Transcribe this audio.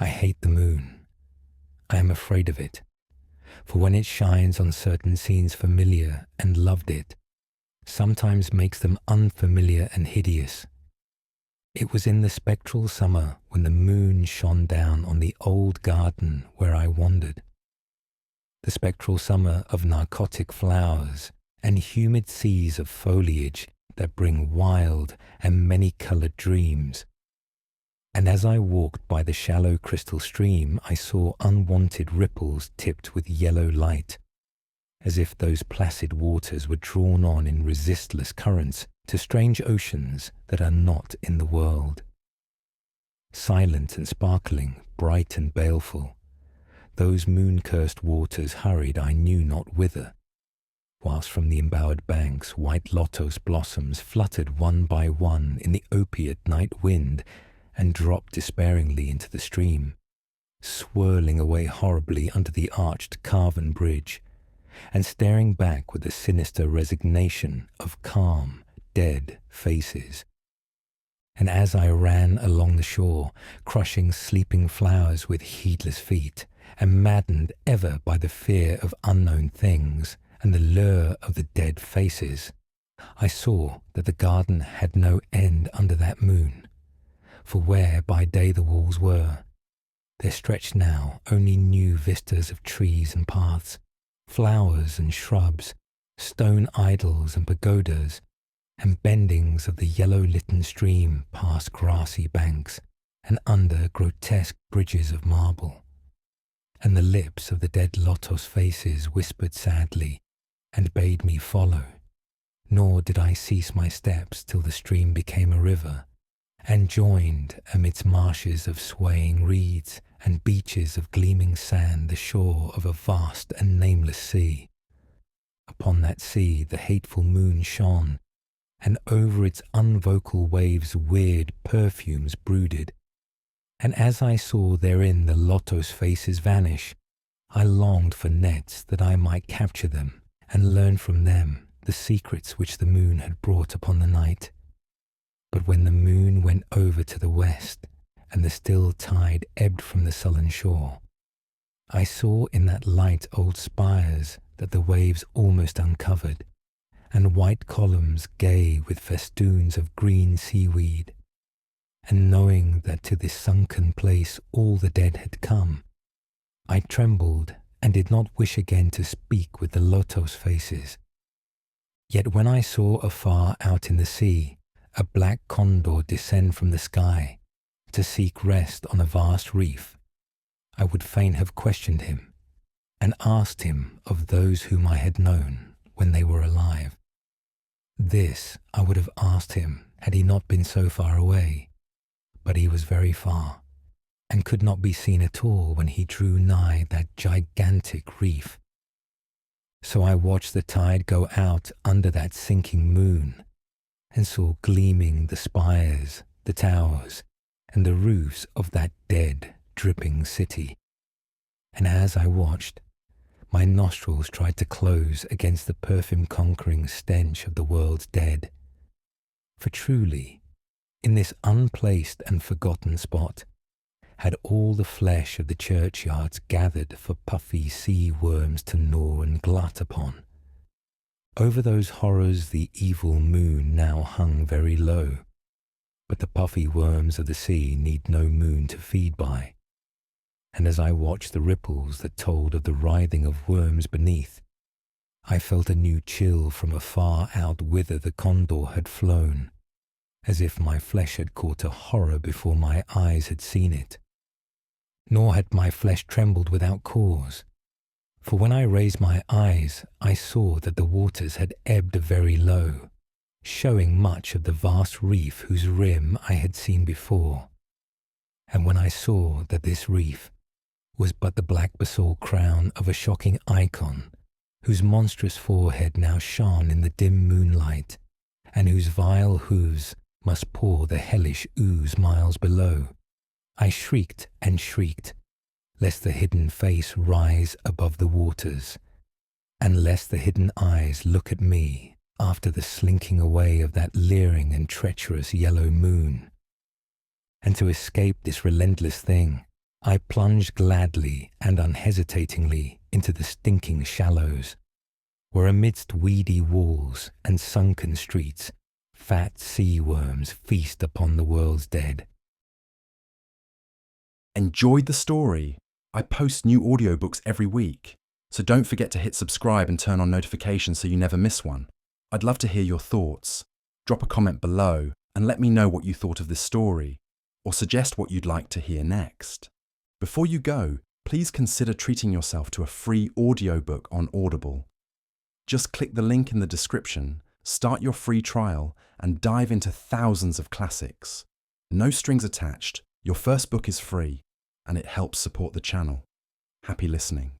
I hate the moon. I am afraid of it, for when it shines on certain scenes familiar and loved it, sometimes makes them unfamiliar and hideous. It was in the spectral summer when the moon shone down on the old garden where I wandered. The spectral summer of narcotic flowers and humid seas of foliage that bring wild and many-colored dreams. And as I walked by the shallow crystal stream, I saw unwanted ripples tipped with yellow light, as if those placid waters were drawn on in resistless currents to strange oceans that are not in the world. Silent and sparkling, bright and baleful, those moon-cursed waters hurried I knew not whither, whilst from the embowered banks white lotos blossoms fluttered one by one in the opiate night wind and dropped despairingly into the stream, swirling away horribly under the arched carven bridge, and staring back with the sinister resignation of calm, dead faces. And as I ran along the shore, crushing sleeping flowers with heedless feet, and maddened ever by the fear of unknown things and the lure of the dead faces, I saw that the garden had no end under that moon, for where by day the walls were, there stretched now only new vistas of trees and paths, flowers and shrubs, stone idols and pagodas, and bendings of the yellow-litten stream past grassy banks and under grotesque bridges of marble. And the lips of the dead lotos faces whispered sadly and bade me follow, nor did I cease my steps till the stream became a river, and joined amidst marshes of swaying reeds and beaches of gleaming sand the shore of a vast and nameless sea. Upon that sea the hateful moon shone, and over its unvocal waves weird perfumes brooded. And as I saw therein the lotos faces vanish, I longed for nets that I might capture them and learn from them the secrets which the moon had brought upon the night. But when the moon went over to the west, and the still tide ebbed from the sullen shore, I saw in that light old spires that the waves almost uncovered, and white columns gay with festoons of green seaweed. And knowing that to this sunken place all the dead had come, I trembled and did not wish again to speak with the lotos faces. Yet when I saw afar out in the sea a black condor descend from the sky to seek rest on a vast reef, I would fain have questioned him and asked him of those whom I had known when they were alive. This I would have asked him had he not been so far away, but he was very far, and could not be seen at all when he drew nigh that gigantic reef. So I watched the tide go out under that sinking moon, and saw gleaming the spires, the towers, and the roofs of that dead, dripping city. And as I watched, my nostrils tried to close against the perfume-conquering stench of the world's dead. For truly, in this unplaced and forgotten spot, had all the flesh of the churchyards gathered for puffy sea worms to gnaw and glut upon. Over those horrors the evil moon now hung very low, but the puffy worms of the sea need no moon to feed by. And as I watched the ripples that told of the writhing of worms beneath, I felt a new chill from afar out whither the condor had flown, as if my flesh had caught a horror before my eyes had seen it. Nor had my flesh trembled without cause, for when I raised my eyes, I saw that the waters had ebbed very low, showing much of the vast reef whose rim I had seen before. And when I saw that this reef was but the black basalt crown of a shocking icon, whose monstrous forehead now shone in the dim moonlight, and whose vile hooves must pour the hellish ooze miles below, I shrieked and shrieked, lest the hidden face rise above the waters, and lest the hidden eyes look at me after the slinking away of that leering and treacherous yellow moon. And to escape this relentless thing, I plunge gladly and unhesitatingly into the stinking shallows, where amidst weedy walls and sunken streets, fat sea worms feast upon the world's dead. Enjoyed the story? I post new audiobooks every week, so don't forget to hit subscribe and turn on notifications so you never miss one. I'd love to hear your thoughts. Drop a comment below and let me know what you thought of this story, or suggest what you'd like to hear next. Before you go, please consider treating yourself to a free audiobook on Audible. Just click the link in the description, start your free trial, and dive into thousands of classics. No strings attached, your first book is free, and it helps support the channel. Happy listening.